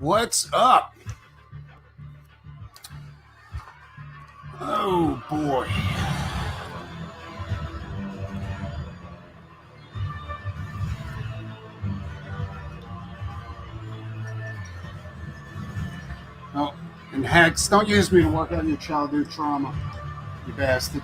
What's up? Oh boy. Oh, and Hex, don't use me to work out your childhood trauma, you bastard.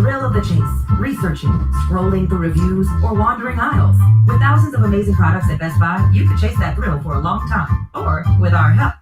thrill of the chase, researching, scrolling through reviews, or wandering aisles. With thousands of amazing products at Best Buy, you could chase that thrill for a long time. Or, with our help.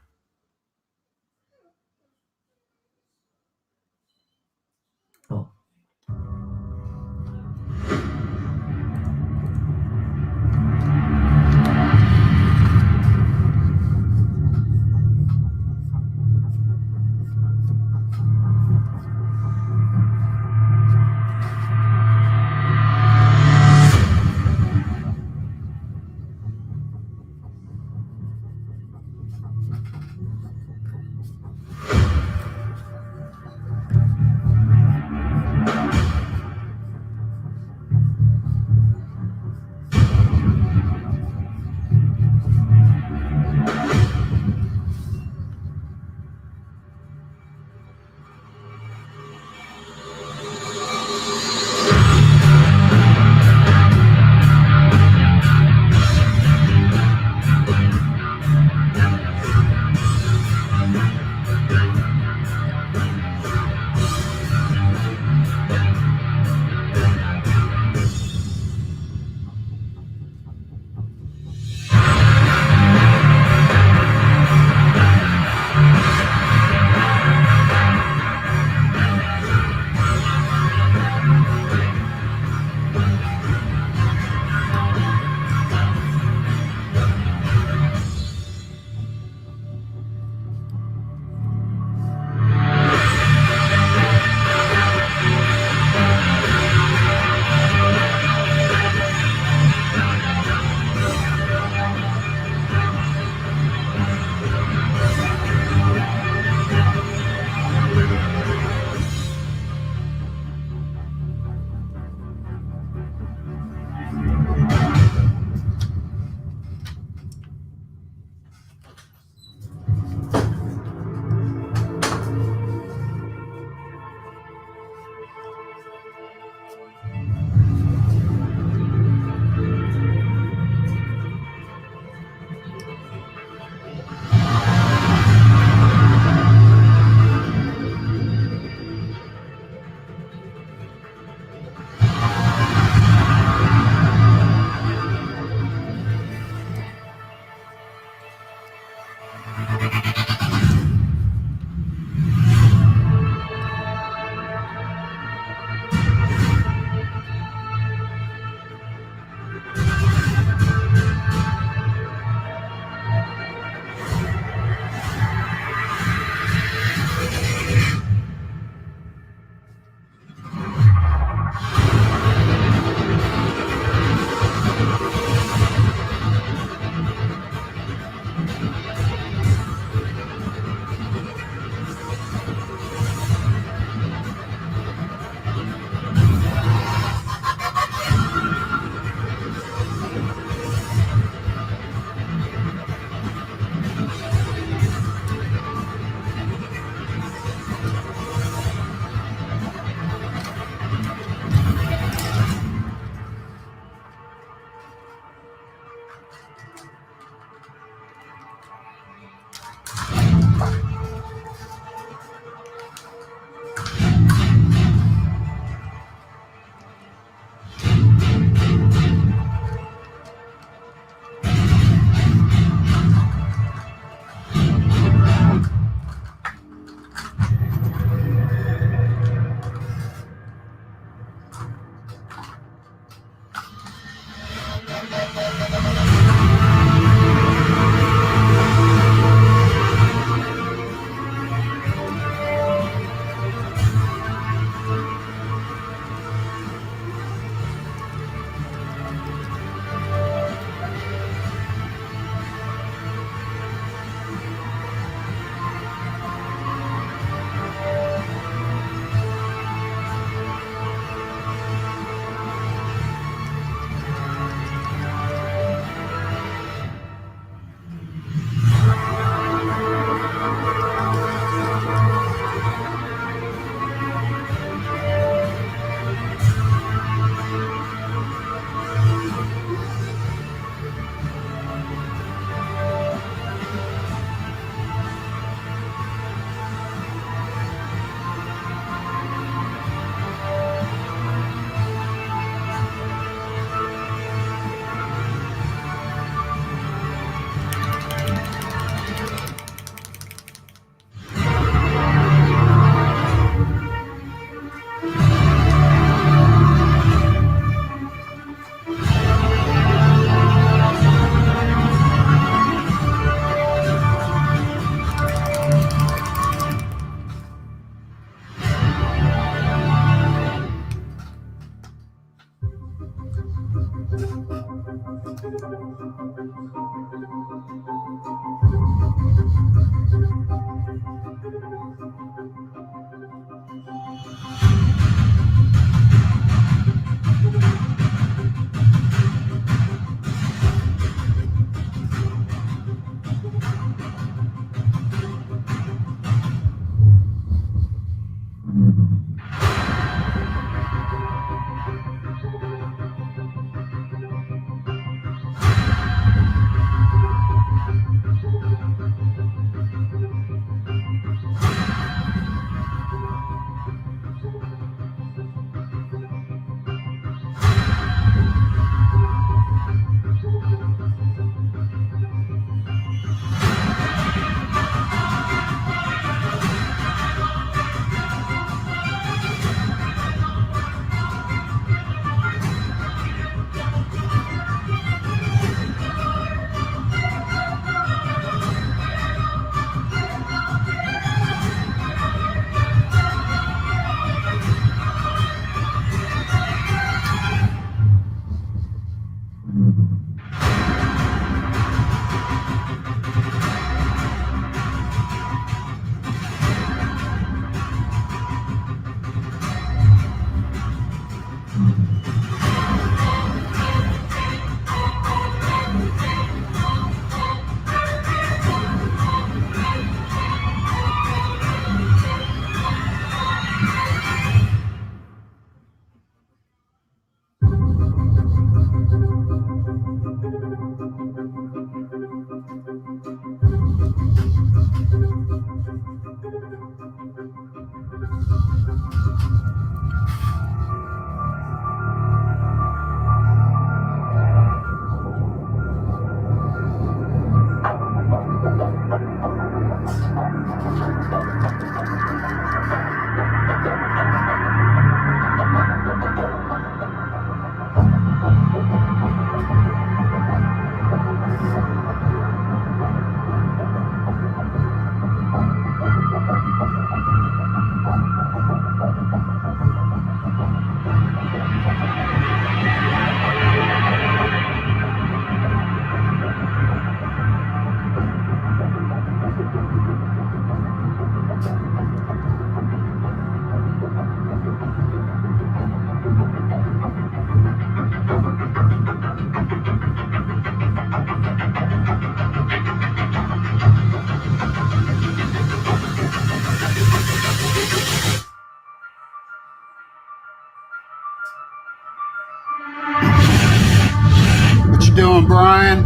Brian.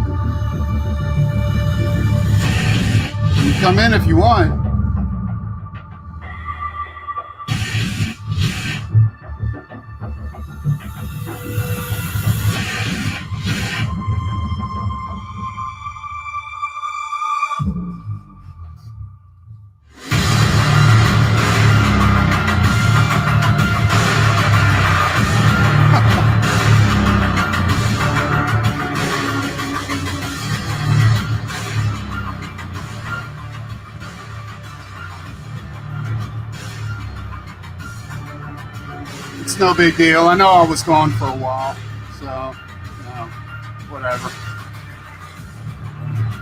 You can come in if you want. It's no big deal. I know I was gone for a while, so whatever.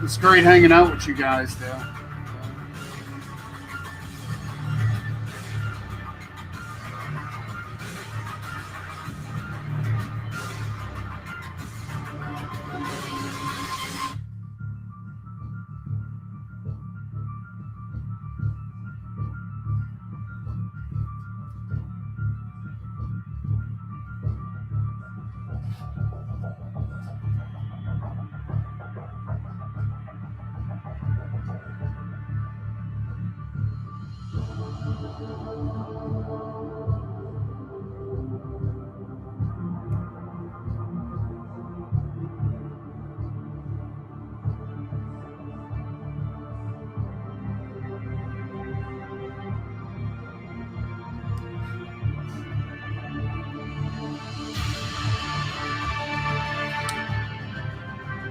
It's great hanging out with you guys, though.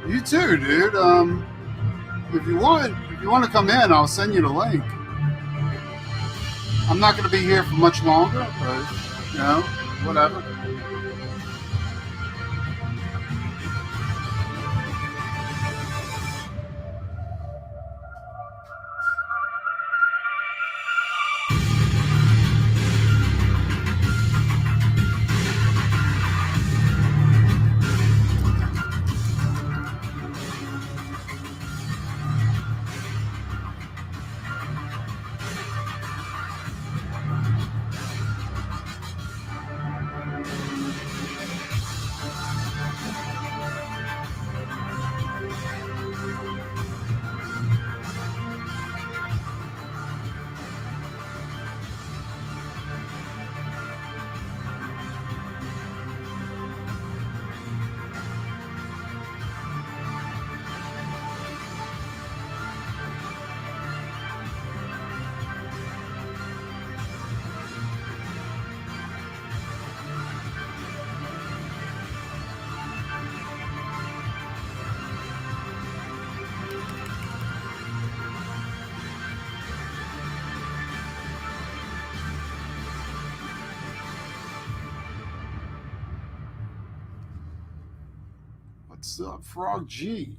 You too, dude. If you want to come in, I'll send you the link. I'm not going to be here for much longer, but whatever. What's up, Frog G?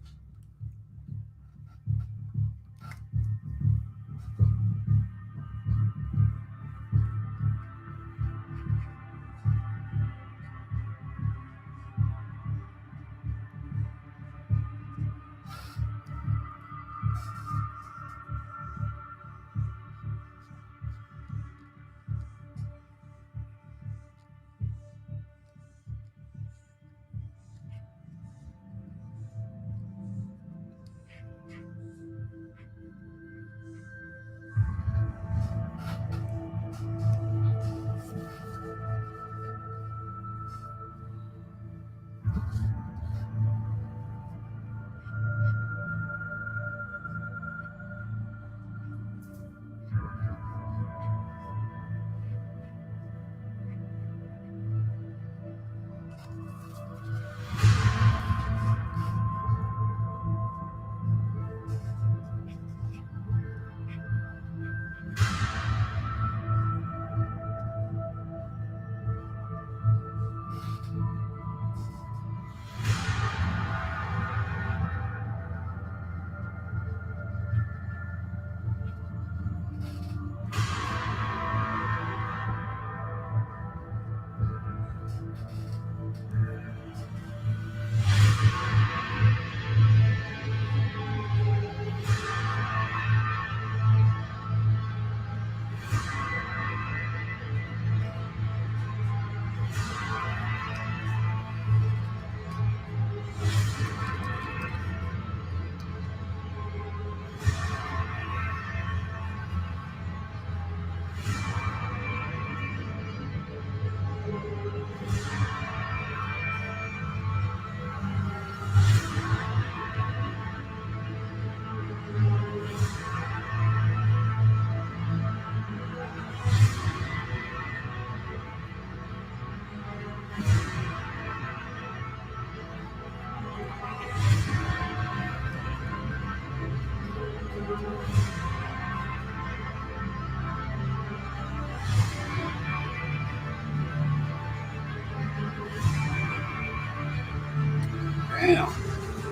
Damn.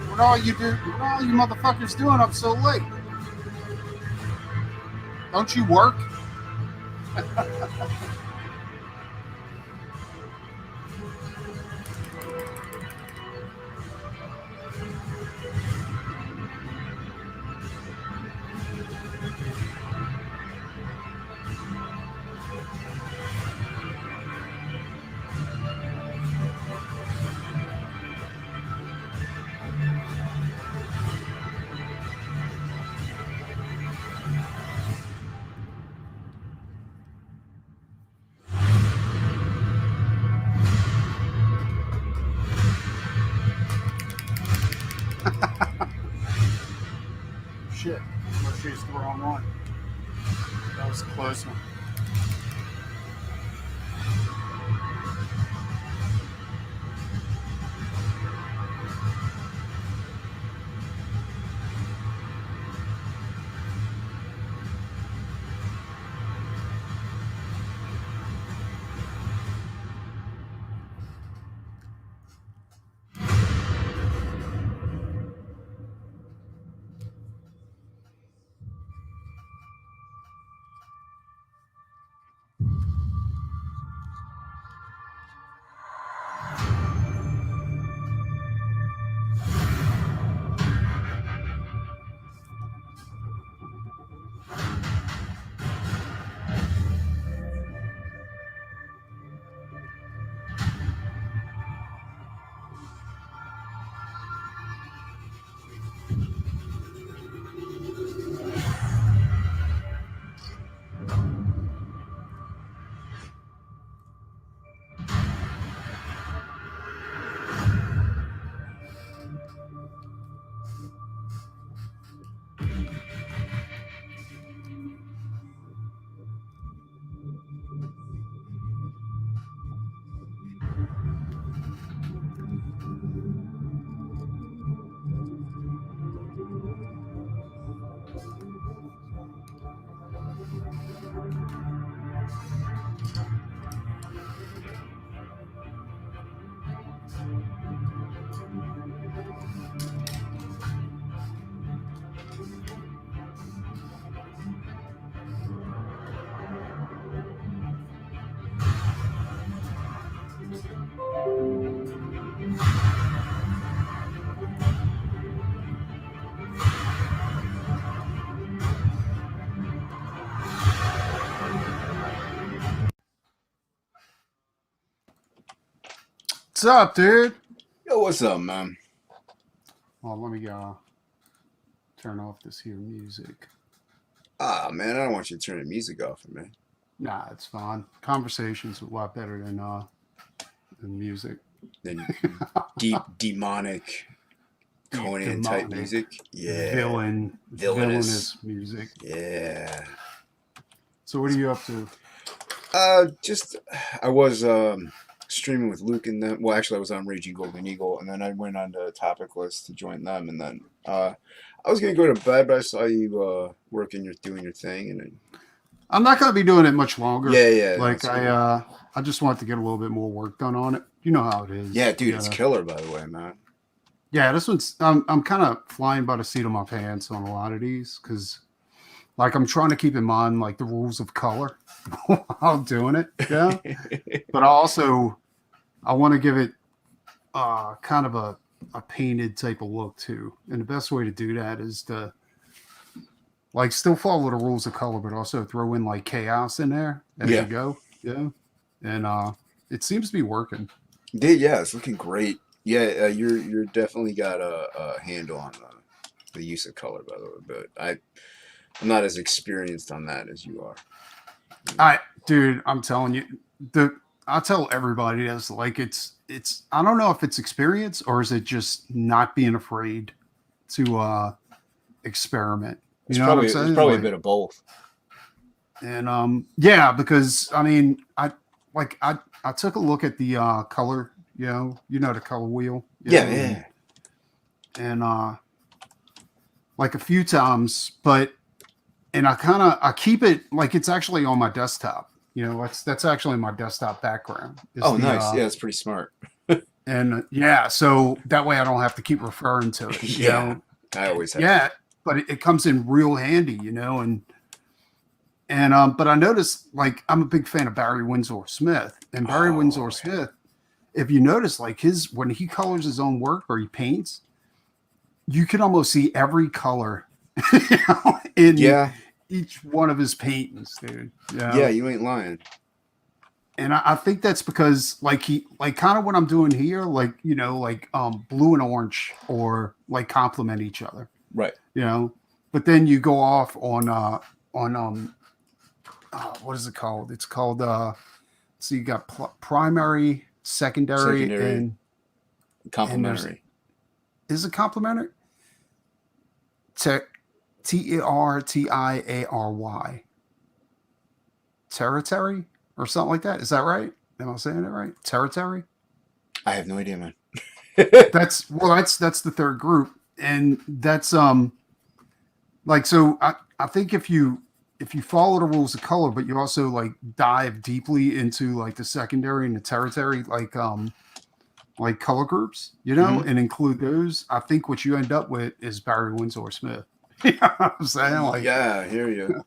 What all you motherfuckers doing up so late? Don't you work? Shit. Must use the wrong one. That was a close one. What's up, dude? Yo, what's up, man? Well, let me turn off this here music. Ah, man, I don't want you to turn the music off for me. Nah, it's fine. Conversation's a lot better than music. Then deep, demonic, Conan type music. Yeah. Villainous music. Yeah. So what are you up to? I was streaming with Luke and then. Well, actually, I was on Raging Golden Eagle, and then I went on the topic list to join them, and then I was gonna go to bed, but I saw you doing your thing, and then. I'm not gonna be doing it much longer. Yeah. Like I just want to get a little bit more work done on it. You know how it is. Yeah, dude, it's killer, by the way, man. Yeah, this one's. I'm kind of flying by the seat of my pants on a lot of these because, like, I'm trying to keep in mind like the rules of color while doing it. Yeah, but I want to give it kind of a painted type of look too, and the best way to do that is to like still follow the rules of color, but also throw in like chaos in there as you go. Yeah, and it seems to be working. Yeah, it's looking great. Yeah, you're definitely got a handle on the use of color, by the way. But I'm not as experienced on that as you are. Dude, I'm telling you, I tell everybody this. Like it's. I don't know if it's experience or is it just not being afraid to experiment. It's probably like, a bit of both. And yeah, because I mean, I took a look at the color. You know the color wheel. Yeah. And like a few times, and I keep it like it's actually on my desktop. You know, that's actually my desktop background. Oh, nice. Yeah, that's pretty smart. And yeah, so that way I don't have to keep referring to it. You Yeah, know? I always have. Yeah, but it comes in real handy, you know, and but I noticed like I'm a big fan of Barry Windsor Smith, and Barry Windsor Smith, if you notice, like when he colors his own work or he paints, you can almost see every color you know, in each one of his paintings, dude. You know? Yeah, you ain't lying. And I think that's because like kind of what I'm doing here, like, you know, like blue and orange or like complement each other. Right. You know, but then you go off on what is it called? It's called so you got primary, secondary, and complementary. Is it complementary? Tertiary. Territory or something like that. Is that right? Am I saying it right? Territory? I have no idea, man. That's the third group. And that's like, so I think if you follow the rules of color, but you also like dive deeply into like the secondary and the territory, like color groups, you know, and include those, I think what you end up with is Barry Windsor Smith. You know what I'm saying? Like, yeah, I hear you.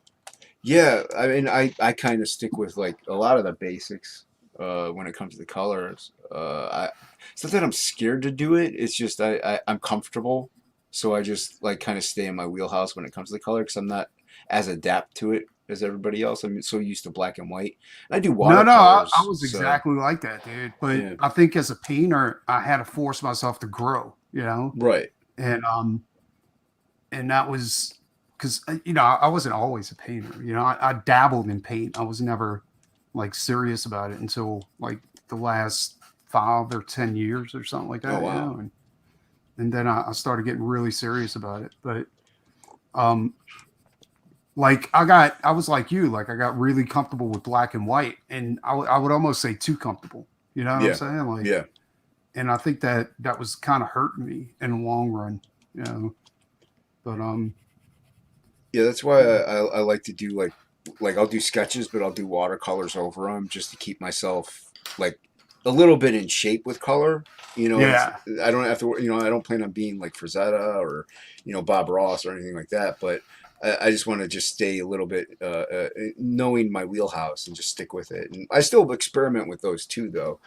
Yeah, I mean, I kind of stick with like a lot of the basics when it comes to the colors. It's not that I'm scared to do it. It's just I'm comfortable, so I just like kind of stay in my wheelhouse when it comes to the color because I'm not as adapt to it as everybody else. I'm so used to black and white. And I do watercolors. I was exactly like that, dude. But Yeah. I think as a painter, I had to force myself to grow, you know? Right. And that was because, you know, I wasn't always a painter. You know, I dabbled in paint. I was never like serious about it until like the last 5 or 10 years or something like that. Oh, wow. You know? And then I started getting really serious about it. But like I was like you, like I got really comfortable with black and white, and I would almost say too comfortable. You know what I'm saying? Like, yeah. And I think that was kind of hurting me in the long run, you know. But yeah, that's why I like to do like I'll do sketches, but I'll do watercolors over them just to keep myself like a little bit in shape with color. You know, yeah. I don't have to. You know, I don't plan on being like Frazetta or Bob Ross or anything like that, but. I just want to just stay a little bit knowing my wheelhouse and just stick with it. And I still experiment with those too, though,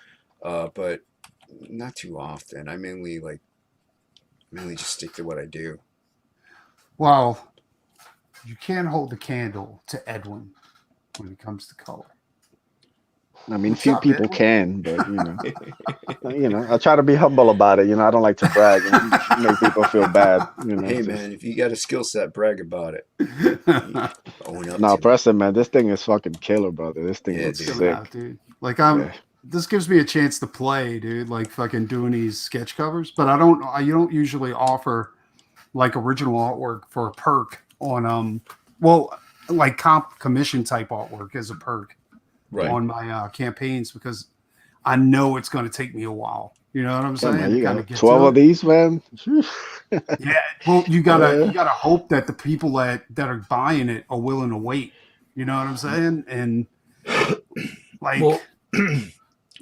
but not too often. I mainly just stick to what I do. Well, you can't hold the candle to Edwin when it comes to color. I mean, few people can, but I try to be humble about it. You know, I don't like to brag and make people feel bad. You know, hey man, if you got a skill set, brag about it. No, Preston, man, this thing is fucking killer, brother. This thing is sick, out, dude. Like this gives me a chance to play, dude. Like fucking doing these sketch covers, but you don't usually offer like original artwork for a perk on like commission type artwork as a perk. Right. On my campaigns because I know it's going to take me a while. You know what I'm saying? Man, you got 12 of these, man. Yeah. Well, you gotta hope that the people that are buying it are willing to wait. You know what I'm saying? And like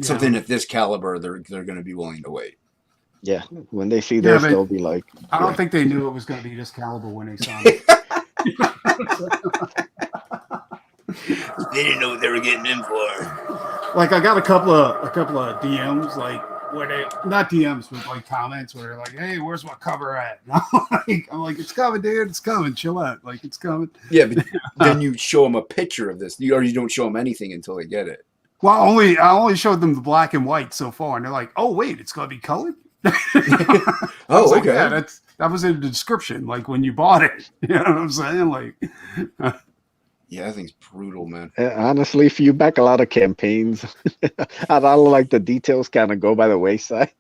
something at this caliber, they're going to be willing to wait. Yeah. When they see this, they'll be like. I don't think they knew it was going to be this caliber when they signed it. They didn't know what they were getting in for. Like I got a couple of DMs, like where they not DMs, but like comments where they're like, "Hey, where's my cover at?" And I'm like, "It's coming, dude. It's coming. Chill out. Like it's coming." Yeah, but then you show them a picture of this, or you don't show them anything until they get it. Well, I only showed them the black and white so far, and they're like, "Oh, wait, it's gonna be colored." Oh, okay. Like, yeah, that was in the description, like when you bought it. You know what I'm saying? Like. Yeah, I think it's brutal, man. Honestly, if you back a lot of campaigns, I don't like the details kind of go by the wayside.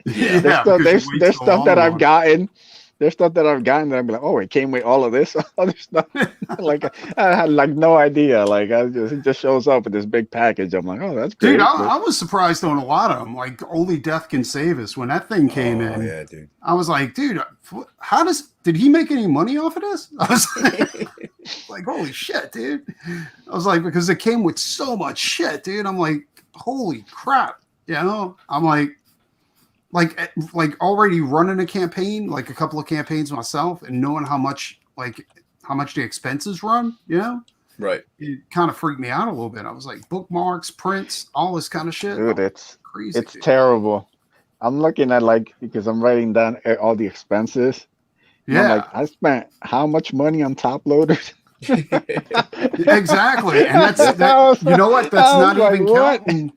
Yeah, there's stuff that I've gotten. There's stuff that I've gotten that I'm like, oh, it came with all of this other stuff. Like I had like no idea. Like it just shows up in this big package. I'm like, oh, that's great. Dude, I was surprised on a lot of them. Like Only Death Can Save Us when that thing came in. Yeah, dude. I was like, dude, how does did he make any money off of this? I was like, holy shit, dude. I was like, because it came with so much shit, dude. I'm like, holy crap. You know, I'm like already running a campaign, like a couple of campaigns myself, and knowing how much the expenses run, you know, Right. it kind of freaked me out a little bit. I was like, bookmarks, prints, all this kind of shit. Dude, it's crazy. It's terrible. I'm looking at because I'm writing down all the expenses. And I'm like, I spent how much money on top loaders? Exactly. And that's you know what? That's not even counting.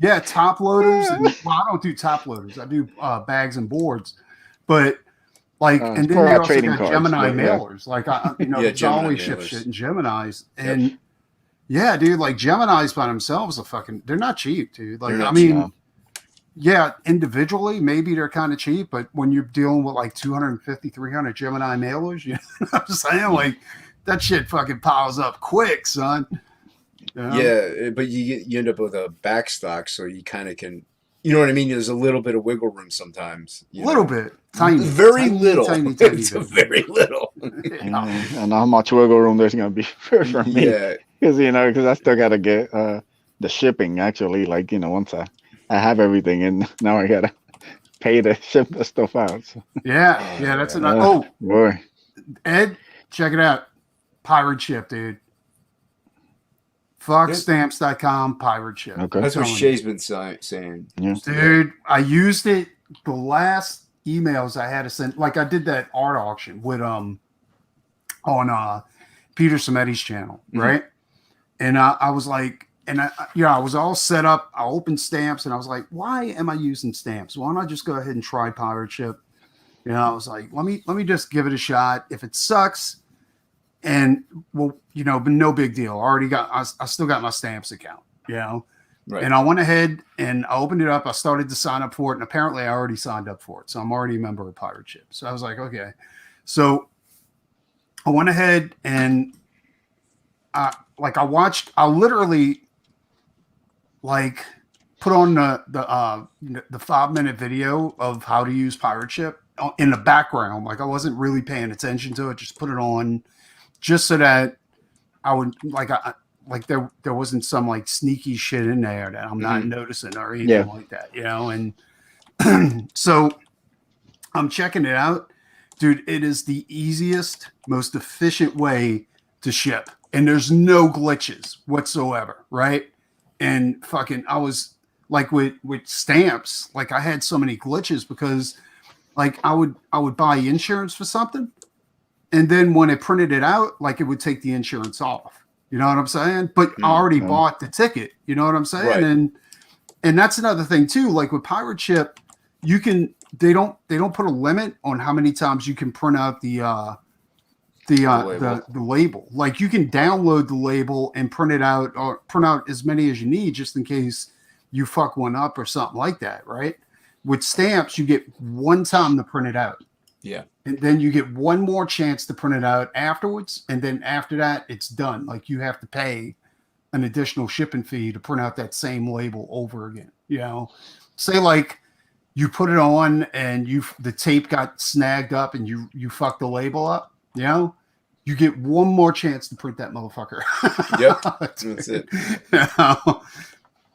Yeah, top loaders. And, well, I don't do top loaders. I do bags and boards. But and then they also got Gemini mailers. Like I always ship shit in Geminis. And yeah, dude, like Geminis by themselves they're not cheap, dude. Like yeah, individually, maybe they're kind of cheap, but when you're dealing with like 250, 300 Gemini mailers, you know what I'm saying? Like, that shit fucking piles up quick, son. You know? Yeah, but you end up with a backstock, so you kind of can, you know what I mean? There's a little bit of wiggle room sometimes. A little bit. Tiny. Very little. Tiny it's bit. very little. And how much wiggle room there's going to be for me. Yeah. Because, I still got to get the shipping, actually, like, once I have everything, and now I gotta pay to ship the stuff out. So. Yeah, that's enough. Boy, Ed, check it out. Pirate ship, dude. Fuck stamps.com, pirate ship. Okay. That's what Shay's been saying. Yeah. Dude, I used it the last emails I had to send. Like I did that art auction with on Peter Sameti's channel, right? And I was like. And I was all set up. I opened stamps, and I was like, "Why am I using stamps? Why don't I just go ahead and try pirate ship?" I was like, "Let me just give it a shot. If it sucks, and but no big deal. I still got my stamps account, Right. And I went ahead and I opened it up. I started to sign up for it, and apparently I already signed up for it, so I'm already a member of pirate ship. So I was like, okay. So I went ahead and I literally. Put on the 5-minute video of how to use pirate ship in the background. Like I wasn't really paying attention to it. Just put it on, just so that I would there wasn't some like sneaky shit in there that I'm not noticing or anything like that. And so I'm checking it out, dude. It is the easiest, most efficient way to ship, and there's no glitches whatsoever, right? And fucking, I was like with stamps, like I had so many glitches because like I would buy insurance for something, and then when it printed it out, like it would take the insurance off. You know what I'm saying? But I already bought the ticket. You know what I'm saying? Right. And that's another thing too. Like with pirate ship, they don't put a limit on how many times you can print out the label. Like you can download the label and print it out or print out as many as you need just in case you fuck one up or something like that, right? With stamps, you get one time to print it out. Yeah. And then you get one more chance to print it out afterwards. And then after that, it's done. Like you have to pay an additional shipping fee to print out that same label over again. Say like you put it on and the tape got snagged up and you fucked the label up. You get one more chance to print that motherfucker. Yep, that's it.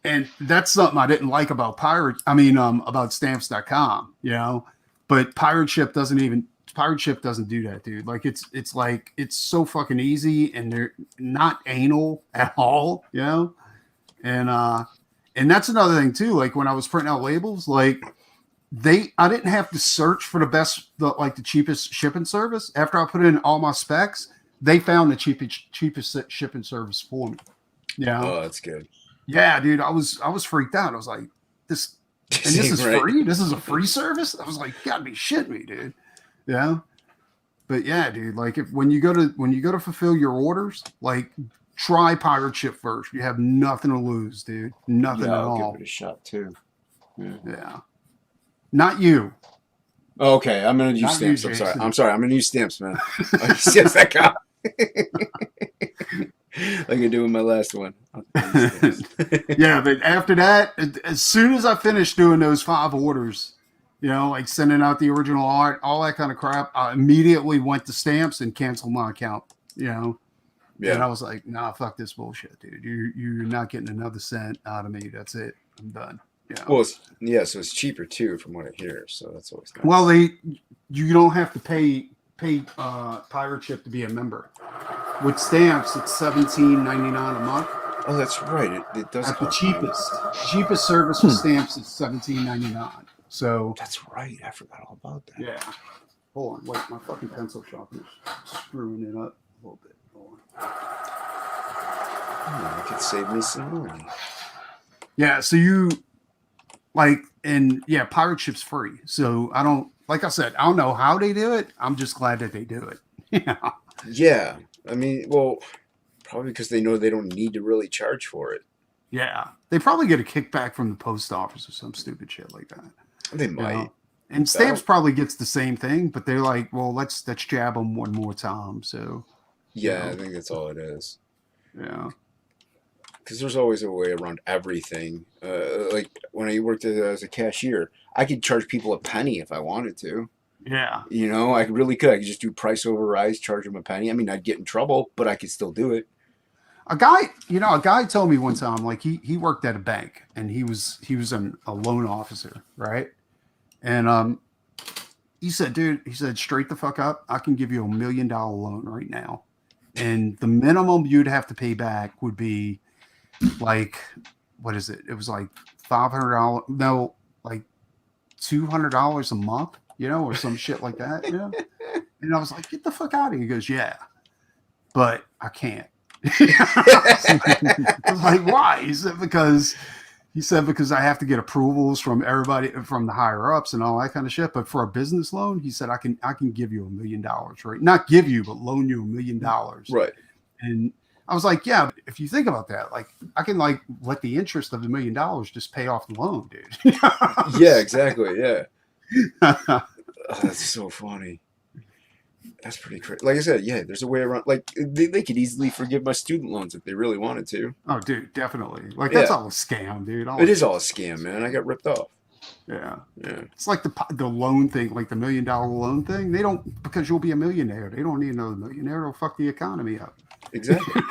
And that's something I didn't like about about stamps.com, but pirate ship doesn't do that, dude. Like it's so fucking easy and they're not anal at all, and that's another thing too. Like when I was printing out labels, like I didn't have to search for the cheapest shipping service. After I put in all my specs, they found the cheapest shipping service for me. Oh, that's good. Yeah, dude, I was freaked out. I was like, this is free? This is a free service? I was like, you gotta be shitting me, dude. But yeah, dude, like when you go to fulfill your orders, like try pirate ship first. You have nothing to lose, dude. Nothing at all. I'll give it a shot too. Yeah. Not you. Oh, okay, I'm gonna use stamps. I'm sorry. I'm gonna use stamps, man. Stamps.com. Like I do with my last one. Yeah, but after that, as soon as I finished doing those 5 orders, You know, like sending out the original art, all that kind of crap. I immediately went to stamps and canceled my account. You know, and I was like, nah, fuck this bullshit, dude. You're not getting another cent out of me. That's it. I'm done. Yeah. Well, so it's cheaper too, from what I hear. So that's always nice. Well, you don't have to pay Pirate Ship to be a member. With stamps, it's $17.99 a month. Oh, that's right. It does. At the cheapest service for stamps is $17.99. So that's right. I forgot all about that. Yeah. Hold on. Wait, my fucking pencil sharpener's screwing it up a little bit. Hold on. Oh, it could save me some money. Yeah. So Pirate Ship's free. So I don't, like I said, I don't know how they do it. I'm just glad that they do it. Yeah. Yeah. I mean, well, probably because they know they don't need to really charge for it. Yeah. They probably get a kickback from the post office or some stupid shit like that. They might. You know? And stamps probably gets the same thing, but they're like, well, let's jab them one more time. So yeah, I think that's all it is. Yeah. Because there's always a way around everything. Like when I worked as a cashier, I could charge people a penny if I wanted to. Yeah. You know, I really could. I could just do price overrides, charge them a penny. I mean, I'd get in trouble, but I could still do it. A guy told me one time, like he worked at a bank and he was a loan officer, right? And he said, dude, straight the fuck up. I can give you $1 million loan right now. And the minimum you'd have to pay back would be like, what is it? It was like $500. No, like $200 a month, you know, or some shit like that. You know? And I was like, get the fuck out of here. He goes, yeah, but I can't. I was like, why? He said, because I have to get approvals from everybody, from the higher ups and all that kind of shit. But for a business loan, he said, I can give you $1 million, right? Not give you, but loan you $1 million. Right. And I was like, yeah, but if you think about that, like I can like let the interest of $1 million just pay off the loan, dude. Yeah, exactly. Yeah. Oh, that's so funny. That's pretty crazy. Like I said, yeah, there's a way around. Like they could easily forgive my student loans if they really wanted to. Oh, dude, definitely. Like that's all a scam, dude. It is all a scam, man. I got ripped off. Yeah. Yeah. It's like the loan thing, like the $1 million loan thing. They don't, because you'll be a millionaire. They don't need another millionaire. It'll fuck the economy up. Exactly.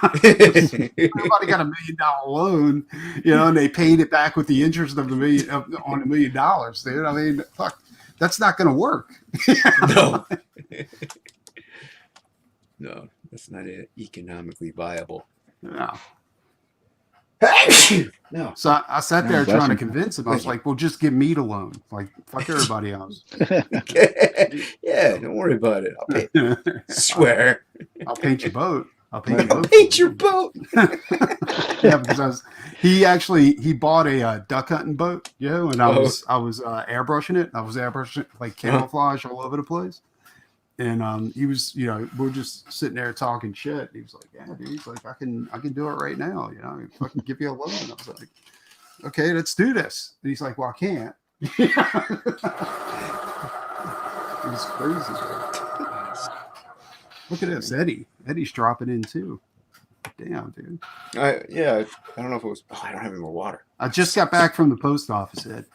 Everybody got $1 million loan, you know, and they paid it back with the interest of on $1 million, dude. I mean, fuck, that's not going to work. No. No, that's not economically viable. No. No. So I sat there trying to convince him. I was like, well, just give me the loan. Like, fuck everybody else. Yeah, don't worry about it. I'll pay. Swear. I'll paint your boat. I'll paint your boat. Yeah, because he bought a duck hunting boat, you know, and I was airbrushing it. I was airbrushing it, like camouflage all over the place. And he was, you know, we're just sitting there talking shit. He was like, yeah, dude, he's like, I can do it right now, you know, I can give you a loan. I was like, okay, let's do this. And he's like, well, I can't. It was crazy, bro. Look at this, Eddie. Eddie's dropping in too. Damn, dude. I don't know if it was. Oh, I don't have any more water. I just got back from the post office, Ed.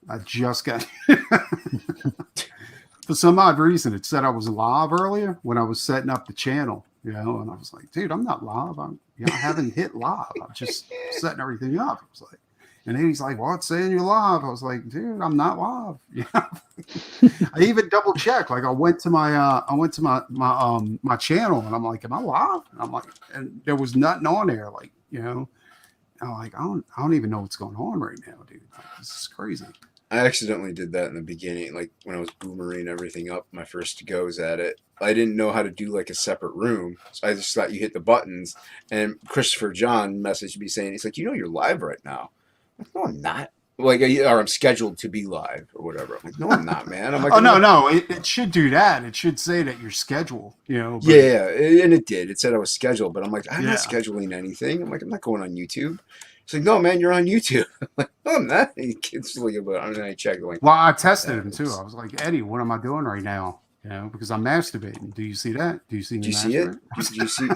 I just got. For some odd reason, it said I was live earlier when I was setting up the channel, you know, and I was like, dude, I'm not live. I haven't hit live. I'm just setting everything up. I was like, and then he's like, well, it's saying you're live. I was like, dude, I'm not live. Yeah. I even double checked. Like I went to my my channel and I'm like, am I live? And I'm like, and there was nothing on there. Like, you know, I'm like, I don't even know what's going on right now, dude. Like, this is crazy. I accidentally did that in the beginning, like when I was boomerang everything up, my first goes at it. I didn't know how to do like a separate room, so I just thought you hit the buttons. And Christopher John messaged me saying, he's like, you know, you're live right now. I'm like, no, I'm not. Like, or I'm scheduled to be live or whatever. I'm like, no, I'm not, man. I'm like, oh no, it should do that. It should say that you're scheduled, you know. But... Yeah, and it did. It said I was scheduled, but I'm like, I'm not scheduling anything. I'm like, I'm not going on YouTube. It's like, no, man, you're on YouTube. I'm like, no, I'm not. He keeps like, but I'm gonna check. Like, well, I tested him too. I was like, Eddie, what am I doing right now? You know, because I'm masturbating. Do you see that? Do you see me? Do you see it? Do you see?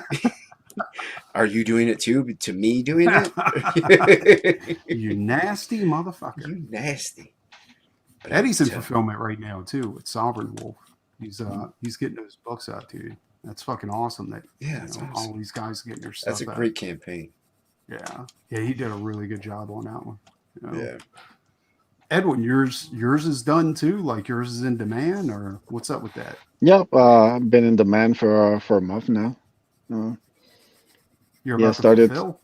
Are you doing it too? To me doing it? You nasty motherfucker. You nasty. Eddie's in fulfillment right now too with Sovereign Wolf. He's getting those books out, dude. That's fucking awesome. That awesome. All these guys getting their stuff. That's a great campaign. Yeah, he did a really good job on that one. Yeah. Edwin, yours is done too. Like yours is in demand, or what's up with that? Yep, I've been in demand for a month now. You're about to fulfill?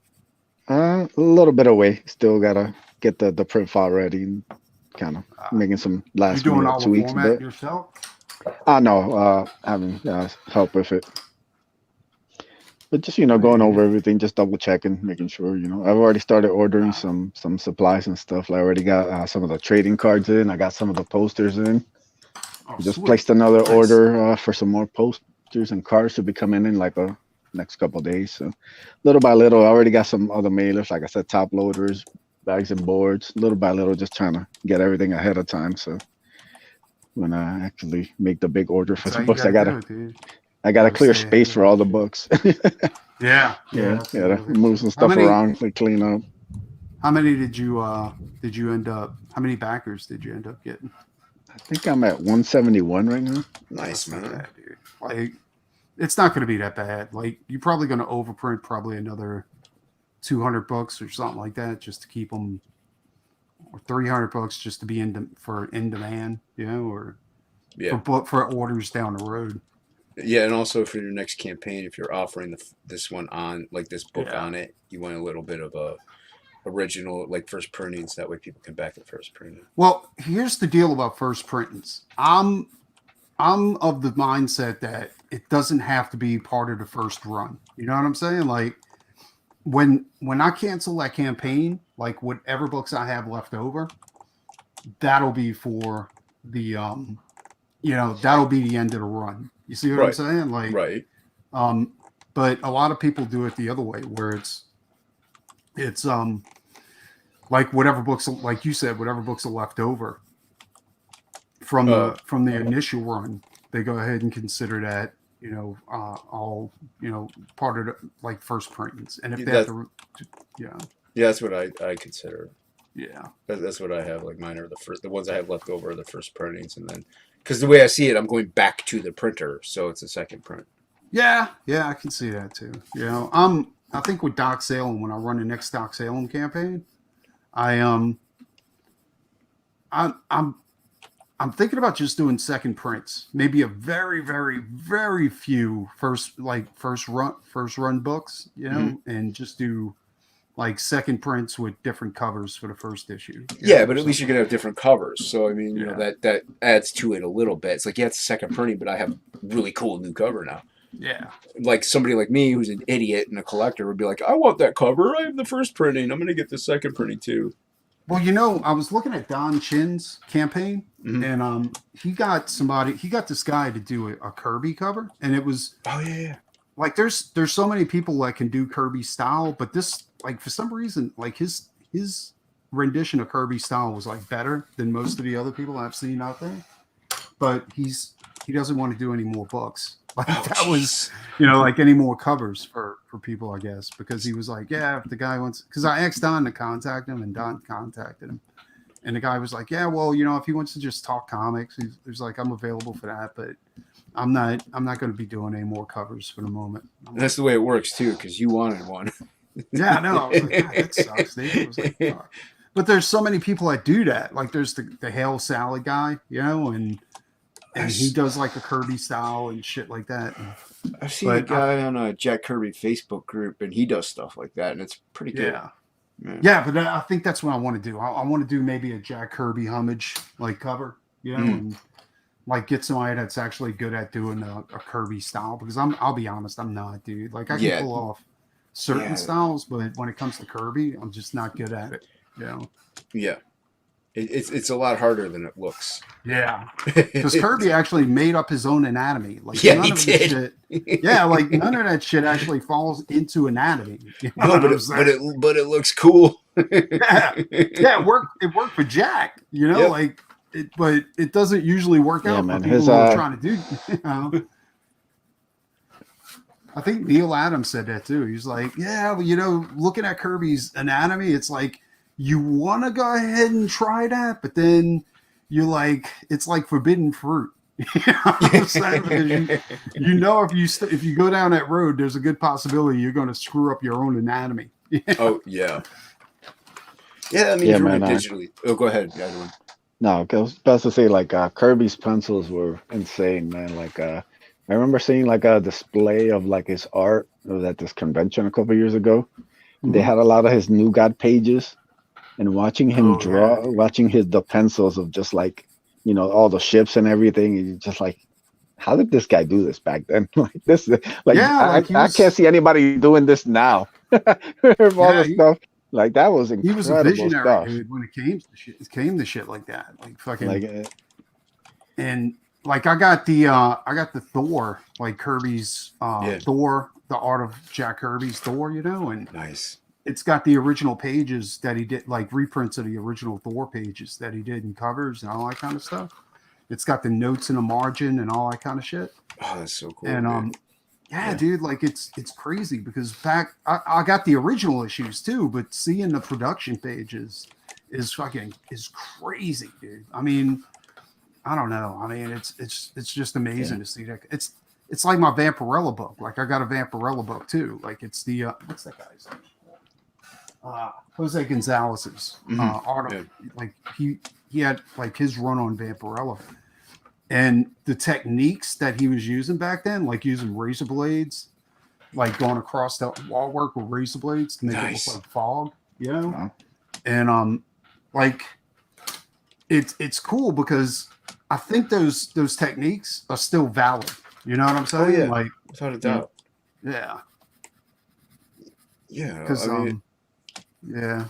A little bit away. Still gotta get the print file ready and kind of making some last you doing minute all the tweaks. format But yourself? no, having help with it. But just going over everything, just double checking, making sure. I've already started ordering some supplies and stuff. I already got some of the trading cards in. I got some of the posters in. Just placed another order for some more posters and cards to be coming in like a next couple of days. So little by little, I already got some other mailers, like I said, top loaders, bags and boards. Little by little, just trying to get everything ahead of time. So when I actually make the big order for some books, I gotta clear space for all the books. Yeah. Gotta move some stuff around, like clean up. How many did you end up? How many backers did you end up getting? I think I'm at 171 right now. Nice, man. Bad, dude. Like, it's not going to be that bad. Like, you're probably going to overprint probably another 200 books or something like that, just to keep them, or 300 books just to be in demand, or for orders down the road. Yeah, and also for your next campaign, if you're offering this one on, like this book on it, you want a little bit of a original, like first printings. That way people can back the first printing. Well, here's the deal about first printings. I'm of the mindset that it doesn't have to be part of the first run. You know what I'm saying? Like when I cancel that campaign, like whatever books I have left over, that'll be for the that'll be the end of the run. You see what I'm saying? Like, right. But a lot of people do it the other way, where it's like whatever books, like you said, whatever books are left over from the initial run, they go ahead and consider that all part of the, like first printings. And if they have to, that's what I consider. Yeah, that's what I have. Like mine are the ones I have left over are the first printings, and then because the way I see it, I'm going back to the printer, so it's a second print. Yeah, I can see that too. I think with Doc Salem, when I run the next Doc Salem campaign, I'm thinking about just doing second prints, maybe a very, very, very few first run books, and just do like second prints with different covers for the first issue. Yeah, but at least you're gonna have different covers. So I mean, that adds to it a little bit. It's like it's a second printing, but I have a really cool new cover now. Yeah. Like somebody like me who's an idiot and a collector would be like, I want that cover. I have the first printing. I'm gonna get the second printing too. Well, I was looking at Don Chin's campaign, and he got this guy to do a Kirby cover, and it was like there's so many people that can do Kirby style, but this, like, for some reason, like his rendition of Kirby style was like better than most of the other people I've seen out there. But he doesn't want to do any more books. Like that was, like any more covers for people, I guess, because he was like, yeah, if the guy wants, because I asked Don to contact him, and Don contacted him, and the guy was like, yeah, well, if he wants to just talk comics, he's like, I'm available for that, but I'm not going to be doing any more covers for the moment. That's the way it works too, because you wanted one. Yeah, no, I was like, God, that sucks. I was like, fuck. But there's so many people that do that. Like there's the Hail Salad guy, and he does like a Kirby style and shit like that. I've seen a guy on a Jack Kirby Facebook group, and he does stuff like that, and it's pretty good. Yeah, but I think that's what I want to do. I want to do maybe a Jack Kirby homage like cover, and like get somebody that's actually good at doing a Kirby style, because I'll be honest, I'm not, dude. Like I can pull off certain styles, but when it comes to Kirby, I'm just not good at it. Yeah. It's a lot harder than it looks. Yeah, because Kirby actually made up his own anatomy. Like he did. Shit, like none of that shit actually falls into anatomy. No, but it looks cool. It worked for Jack. Like it, but it doesn't usually work out for people who are trying to do. I think Neil Adams said that too. He's like, yeah, well, looking at Kirby's anatomy, it's like, you want to go ahead and try that, but then you're like, it's like forbidden fruit. You know what I'm saying? Because you know if you go down that road, there's a good possibility you're going to screw up your own anatomy. Oh yeah. Yeah, I mean, Yeah, if you're man. digitally. Oh, go ahead, Edwin. No, I was about to say like Kirby's pencils were insane, man. Like I remember seeing like a display of like his art. It was at this convention a couple years ago. They Mhm. had a lot of his Nougat pages, and watching him Oh yeah, draw, watching the pencils of just like all the ships and everything, and you're just like, how did this guy do this back then? Like this, like yeah. Like I can't see anybody doing this now. Of all yeah, the stuff, like that was he was a incredible visionary, stuff. dude. When it came to shit like that, like Like, fucking. And like I got the Thor, like Kirby's Yeah. Thor, the art of Jack Kirby's Thor, and Nice. it's got the original pages that he did, like reprints of the original Thor pages that he did in covers and all that kind of stuff. It's got the notes in the margin and all that kind of shit. Oh, that's so cool. And dude. yeah, dude, like it's crazy because I got the original issues too, but seeing the production pages is crazy, dude. I mean, I don't know. I mean, it's just amazing to see that. It's like my Vampirella book. Like I got a Vampirella book too. Like it's the what's that guy's name? Jose Gonzalez's art. Yeah. Like he had like his run on Vampirella, and the techniques that he was using back then, like using razor blades, like going across the wall work with razor blades to make it look like fog, Wow. and like it's cool because I think those techniques are still valid. You know what I'm saying? Oh, yeah. Like Without a doubt. yeah, Yeah. because I mean, yeah,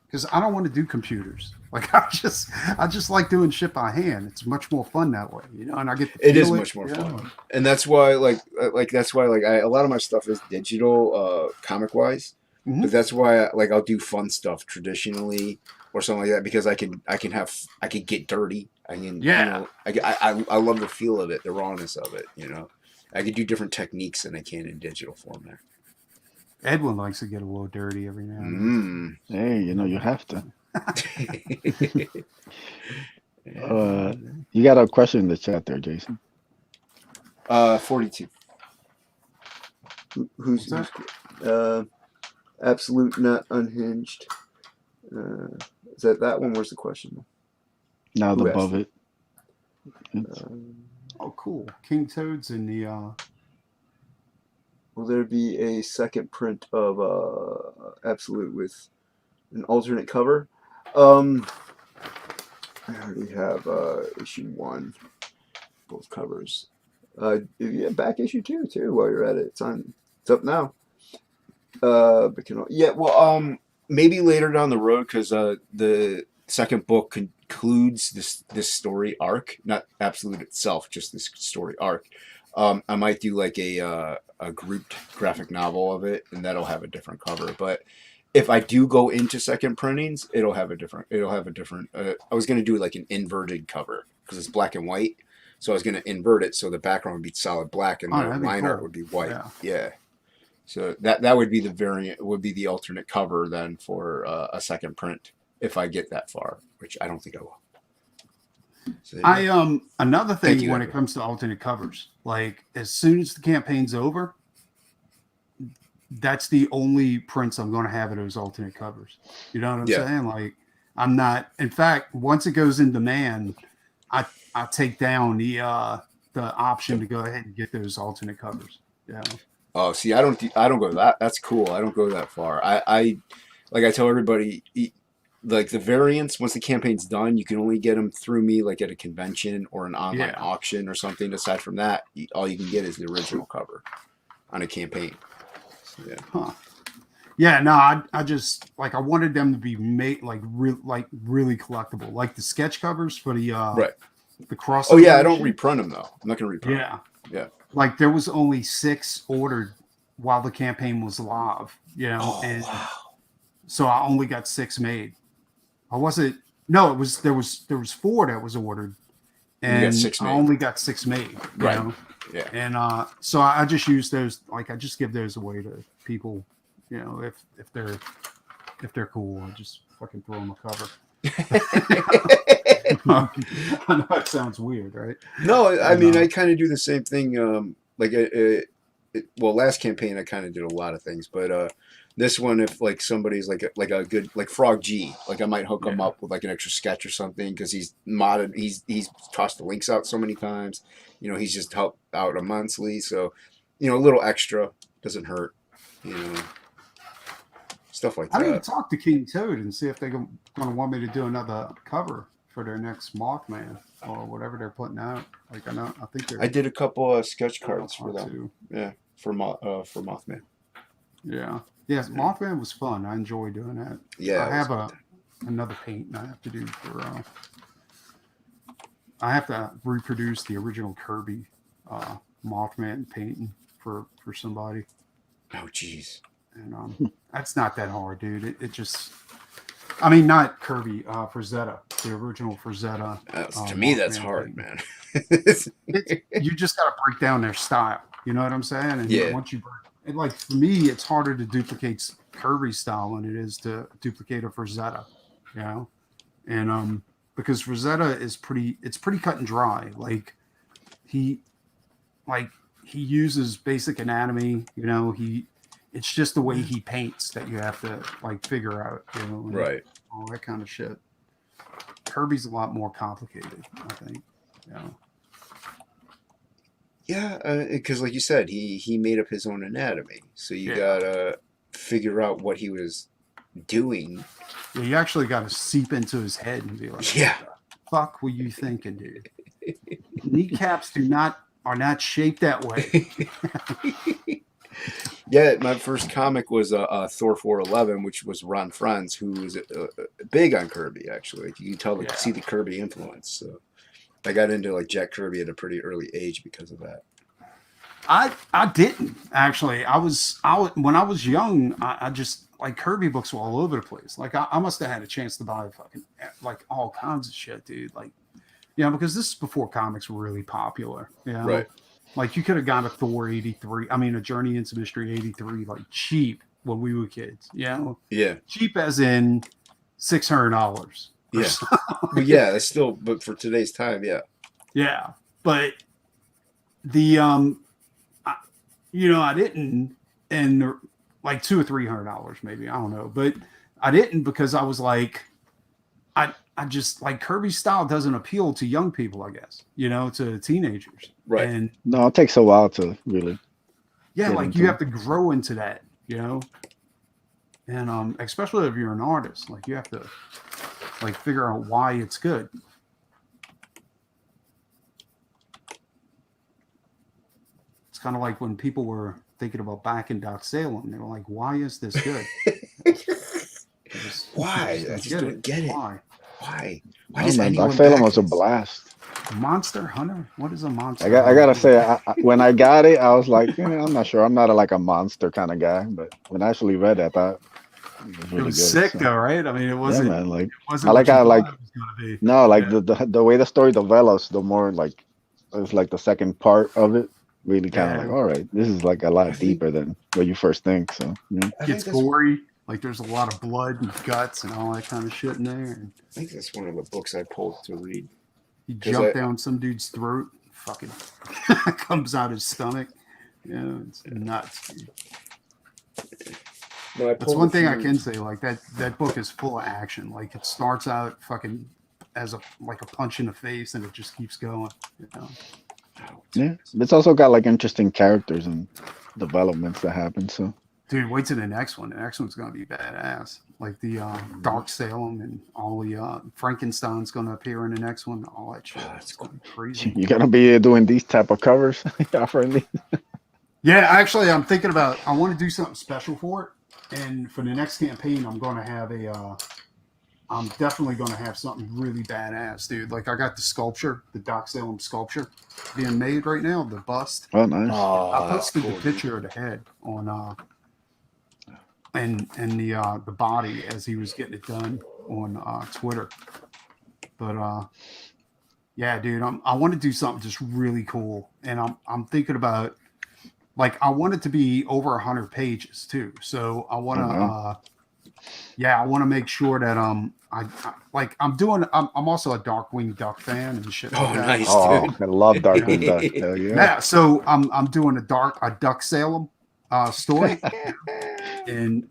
because I don't want to do computers. Like I just like doing shit by hand. It's much more fun that way, and I get to it is feel much more fun, and that's why a lot of my stuff is digital, comic wise. Mhm. But that's why I'll do fun stuff traditionally or something like that because I can get dirty. I can I love the feel of it, the rawness of it. I can do different techniques than I can in digital format. Edwin likes to get a little dirty every now and then. Hey, you have to. You got a question in the chat there, Jason. 42. Who's absolute not unhinged? Is that one? Where's the question? Now Who above asked it. Oh, cool. King Toad's in the. Will there be a second print of Absolute with an alternate cover? I already have issue 1, both covers. Yeah, back issue 2 too. While you're at it, it's up now. But maybe later down the road because the second book concludes this story arc, not Absolute itself, just this story arc. I might do like a grouped graphic novel of it, and that'll have a different cover. But if I do go into second printings, it'll have a different. I was gonna do like an inverted cover because it's black and white, so I was gonna invert it so the background would be solid black and the line art would be white. Yeah. So that would be the variant. Would be the alternate cover then for a second print if I get that far, which I don't think I will. So, another thing when it comes to alternate covers, like as soon as the campaign's over, that's the only prints I'm going to have of those alternate covers. You know what I'm saying? Like I'm not. In fact, once it goes in demand, I take down the option to go ahead and get those alternate covers. Yeah. Oh, see, I don't go that. That's cool. I don't go that far. I like I tell everybody. Like the variants, once the campaign's done, you can only get them through me, like at a convention or an online auction or something. Aside from that, all you can get is the original cover on a campaign. So, yeah. Huh. Yeah. No, I just like I wanted them to be made like really collectible, like the sketch covers for the the crossover. Oh yeah, I don't reprint them though. I'm not gonna reprint. Yeah. Them. Yeah. Like there was only 6 ordered while the campaign was live. Wow. So I only got 6 made. I wasn't. No, it was there was 4 that was ordered, and I only got 6 made. You know? Yeah. And so I just use those. Like I just give those away to people. If they're cool, I just fucking throw them a cover. I know it sounds weird, right? No, I mean, No. I kind of do the same thing. Like, well, last campaign I kind of did a lot of things, but this one, if like somebody's like a good like Frog G, like I might hook him Yeah. up with like an extra sketch or something because he's modded. He's tossed the links out so many times. You know, he's just helped out immensely. So, you know, a little extra doesn't hurt. You know, stuff like I need to that. talk to King Toad and see if they're going to want me to do another cover for their next Mothman or whatever they're putting out. Like I think they're I did a couple sketch putting out cards for part them. two. Yeah, for Mothman. Yeah. Yes, Mothman was fun. I enjoy doing that. Yeah, I it was have another painting I have to do for. I have to reproduce the original Kirby Mothman painting for somebody, oh, jeez. and that's not that hard, dude. It just, I mean, not Kirby, Frazetta, the original Frazetta. To me, that's Mothman hard, painting. man. You just got to break down their style. You know what I'm saying? And Yeah. once you break, and like for me, it's harder to duplicate Kirby's style than it is to duplicate a Frazetta. You know, and because Rosetta is it's pretty cut and dry. He like he uses basic anatomy, you know, it's just the way he paints that you have to like figure out, you know, and Right. all that kind of shit. Kirby's a lot more complicated, I think. You know. Yeah, because like you said, he made up his own anatomy, so you gotta figure out what he was doing. Yeah, you actually got to seep into his head and be like, Yeah. "What the fuck were you thinking, dude? Kneecaps are not shaped that way." Yeah, my first comic was Thor 411, which was Ron Franz, who was big on Kirby. Actually, you can tell see the Kirby influence. So I got into like Jack Kirby at a pretty early age because of that. I didn't actually. I when I was young. I just like Kirby books were all over the place. Like I must have had a chance to buy fucking like all kinds of shit, dude. Like, you know, because this is before comics were really popular. You know? Right. Like you could have got a Thor 83. I mean, a Journey into Mystery 83, like cheap when we were kids. You know? Yeah. Cheap as in $600. Yeah. But yeah, that's still. But for today's time, yeah. Yeah, but the you know, I didn't, and like $200 or $300 maybe, I don't know, but I didn't because I was like, I just like Kirby's style doesn't appeal to young people, I guess, you know, to teenagers, Right? And no, it takes a while to really. like you have to grow into that, you know, and especially if you're an artist, like you have to like figure out why it's good. Kind of like when people were thinking about backing Doc Salem, they were like, "Why is this good?" Why? I just don't get it. Why? Why Oh, does man, anyone Doc Salem back was a this? blast. Monster Hunter? What is a monster? I gotta say, when I got it, I was like, I'm not sure. I'm not like a monster kind of guy, but when I actually read it, I thought it was really it was good. sick though, right? I mean, it wasn't. Yeah, man. Like, it wasn't I like what you how thought like it was gonna be. no, like the way the story develops, the more like it's like the second part of it. Really kind of like, all right, this is like a lot deeper than what you first think. So yeah. It gets gory. Like there's a lot of blood and guts and all that kind of shit in there. And I think that's one of the books I pulled to read. he jumped down some dude's throat, fucking comes out his stomach. Yeah, it's nuts. Dude. No, That's one thing I can say. Like that book is full of action. Like it starts out fucking as a punch in the face, and it just keeps going. You know? Yeah, it's also got like interesting characters and developments that happen. So, dude, wait till the next one. The next one's gonna be badass. Like the Dark Salem and all the Frankenstein's gonna appear in the next one. All that shit. It's gonna be crazy. you're gonna be doing these type of covers, offering these. Yeah, actually, I'm thinking about. I want to do something special for it, and for the next campaign, I'm gonna have I'm definitely going to have something really badass, dude. Like I got the sculpture, the Doc Salem sculpture being made right now, the bust. Oh, nice. I posted the picture of the head on and the body as he was getting it done on Twitter. But yeah, dude, I want to do something just really cool, and I'm thinking about like I want it to be over 100 pages too. So I want to yeah, I want to make sure that I'm also a Darkwing Duck fan and shit like Oh, that. nice, Oh, dude. I love Darkwing Duck. Hell yeah. Yeah, so I'm doing a Duck Salem story, and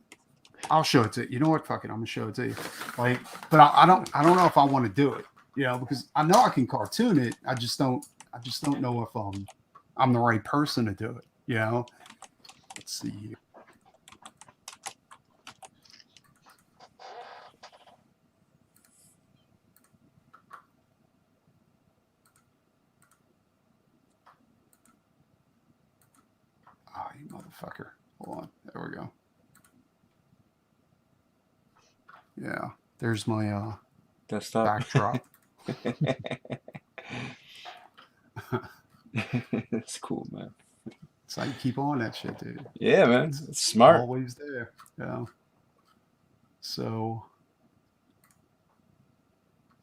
I'll show it to you. You know what? Fuck it, I'm gonna show it to you. Like, but I don't know if I want to do it. You know, because I know I can cartoon it. I just don't know if I'm the right person to do it. You know. Let's see here. Ah, you motherfucker. Hold on. There we go. Yeah. There's my Desktop. backdrop. That's cool, man. That's how you keep on that shit, dude. Yeah, man. It's smart. Always there. Yeah. So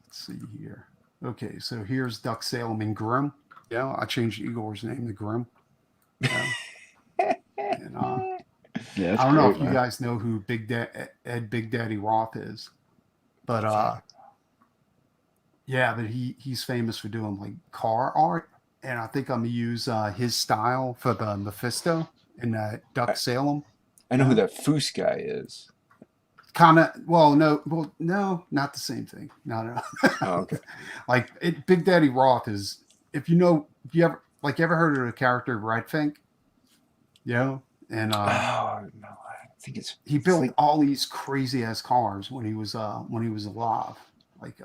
let's see here. Okay, so here's Duck Salem and Grim. Yeah, I changed Igor's name to Grim. Yeah. And Yeah, I don't know if man. you guys know who Big Daddy Roth is, but yeah, but he's famous for doing like car art, and I think I'm gonna use his style for the Mephisto in Duck Salem. I know who that Foose guy is. Kind of. Well, no, not the same thing. No. Oh, okay. Like Big Daddy Roth is. If you ever heard of the character Redfink? You know, and Oh no, I think he built all these crazy ass cars when he was alive. Like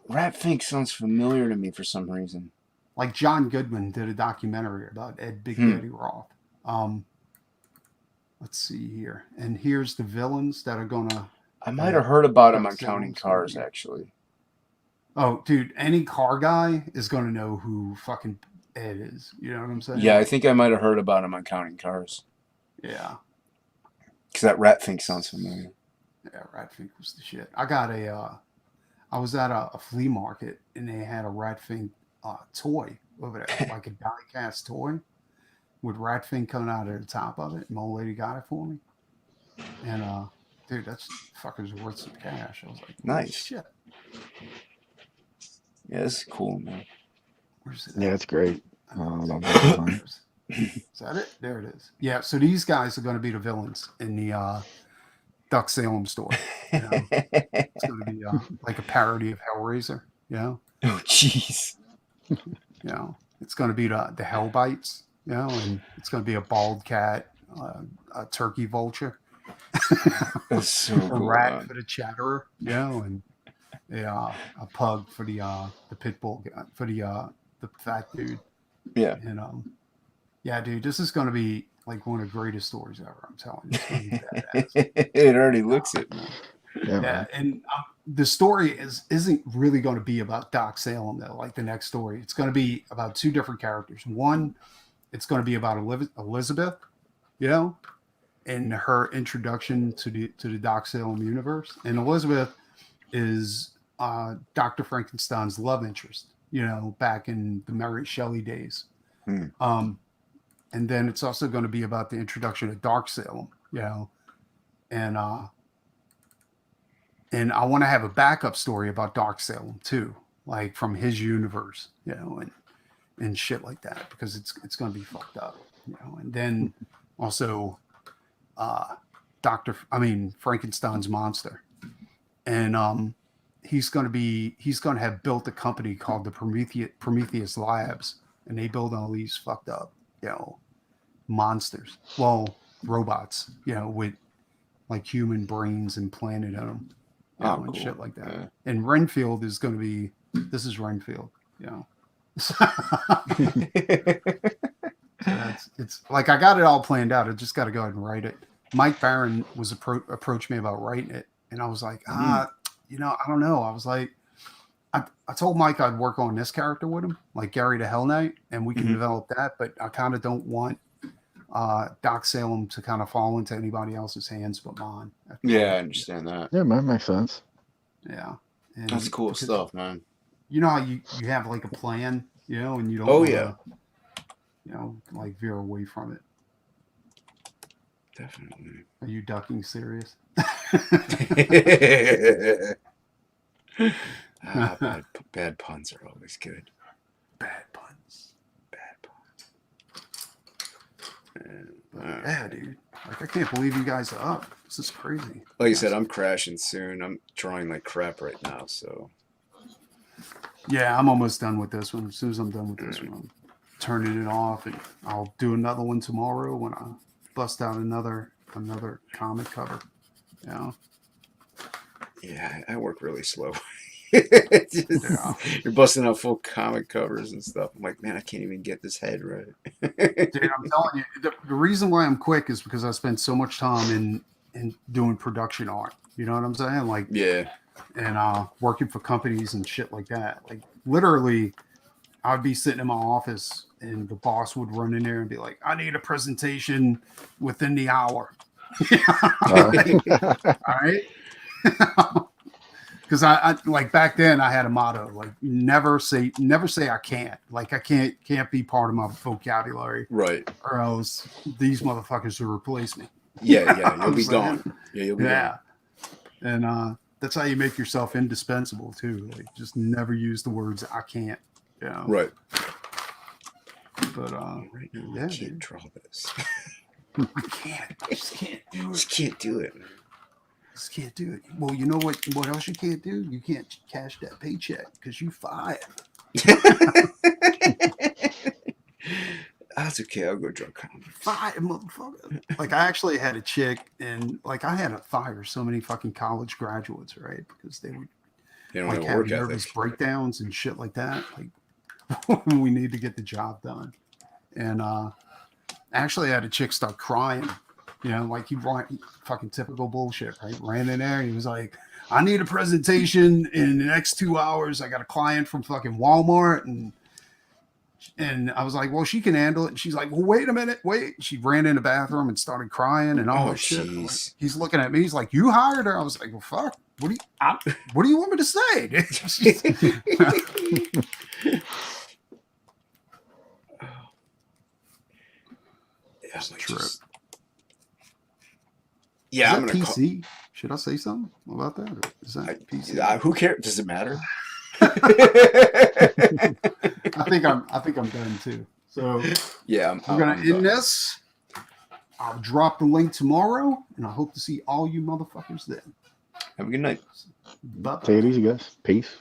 Ratfink sounds familiar to me for some reason. like John Goodman did a documentary about Big Daddy Roth. Let's see here, and here's the villains that are gonna. I might have heard about him Duck on Counting Cars, actually. Oh, dude, any car guy is gonna know who fucking Ed is. You know what I'm saying? Yeah, I think I might have heard about him on Counting Cars. Yeah. Because that Ratfink sounds familiar. Yeah, Ratfink was the shit. I was at a flea market and they had a Ratfink toy over there, like a die-cast toy with Ratfink coming out of the top of it. And my old lady got it for me. And dude, that's fucker's worth some cash. I was like, nice. Shit. Yeah, this is cool, man. Where's it? Yeah, it's great. Is that it? There it is. Yeah, so these guys are going to be the villains in the Duck Salem story. You know? It's going to be like a parody of Hellraiser. You know? Oh, jeez. You know, it's going to be the Hellbites. You know, and it's going to be a bald cat, a turkey vulture, That's so a cool, rat man. for the chatterer. You know, and a pug for the pit bull for the fat dude. Yeah. And yeah, dude, this is going to be like one of the greatest stories ever. I'm telling you, it's going to be badass. It already looks it. Yeah, and the story isn't really going to be about Doc Salem though. Like the next story, it's going to be about two different characters. One, it's going to be about Elizabeth, you know, and her introduction to the Doc Salem universe. And Elizabeth is Dr. Frankenstein's love interest, you know, back in the Mary Shelley days. And then it's also going to be about the introduction of Dark Salem, you know, and I want to have a backup story about Dark Salem too, like from his universe, you know, and shit like that, because it's going to be fucked up, you know. And then also Frankenstein's monster, and he's going to have built a company called the Prometheus Labs, and they build all these fucked up, you know, monsters, well, robots, you know, with like human brains implanted in them, you know, and cool. Shit like that. Yeah. And Renfield is going to be, this is Renfield, you know. So it's like I got it all planned out. I just got to go ahead and write it. Mike Barron was approached me about writing it, and I was like, you know, I don't know. I was like, I told Mike I'd work on this character with him, like Gary the Hell Knight, and we can develop that. But I kind of don't want Doc Salem to kind of fall into anybody else's hands but mine. Yeah, I understand that. Yeah, man, makes sense. Yeah, and That's cool stuff, man. You know how you have like a plan, you know, and you don't. Oh, yeah. You know, like veer away from it. Definitely. Are you ducking serious? Bad puns are always good. Bad puns. Bad puns. Yeah, dude. Like, I can't believe you guys are up. This is crazy. Like I said, I'm crashing soon. I'm drawing like crap right now, so. Yeah, I'm almost done with this one. As soon as I'm done with this one, I'm turning it off, and I'll do another one tomorrow when I bust out another comic cover. Yeah. Yeah, I work really slow. Yeah. You're busting out full comic covers and stuff. I'm like, man, I can't even get this head right. Dude, I'm telling you, the reason why I'm quick is because I spend so much time in doing production art. You know what I'm saying? Like, yeah, and working for companies and shit like that. Like, literally, I'd be sitting in my office and the boss would run in there and be like, I need a presentation within the hour. All right. Because I like back then I had a motto, like never say I can't. Like I can't be part of my vocabulary. right. Or else these motherfuckers will replace me. Yeah, you'll be gone. Yeah, you'll be gone. And that's how you make yourself indispensable too. Like just never use the words I can't. Yeah. Right. But right now yeah, I can't draw this. I can't. I just can't do it. Just can't do it. Just can't do it. Well, you know what else you can't do? You can't cash that paycheck because you fired. That's okay. I'll go draw comics. Fired, motherfucker. Like I actually had a chick, and like I had to fire so many fucking college graduates, right? Because they would don't like have have work nervous ethic. breakdowns and shit like that. Like we need to get the job done. And actually I had a chick start crying. You know, like he fucking typical bullshit, right? Ran in there. He was like, I need a presentation in the next 2 hours. I got a client from fucking Walmart. And I was like, well, she can handle it. And she's like, well, wait a minute. Wait. She ran in the bathroom and started crying and all this shit. Like, he's looking at me. He's like, you hired her? I was like, well, fuck. What do you want me to say? That's like trip. Yeah, I'm gonna PC. Should I say something about that? Or is that PC? Who cares? Does it matter? I think I'm done too. So yeah, I'm gonna end this. I'll drop the link tomorrow, and I hope to see all you motherfuckers then. Have a good night. Bye. Take it easy, guys. Peace.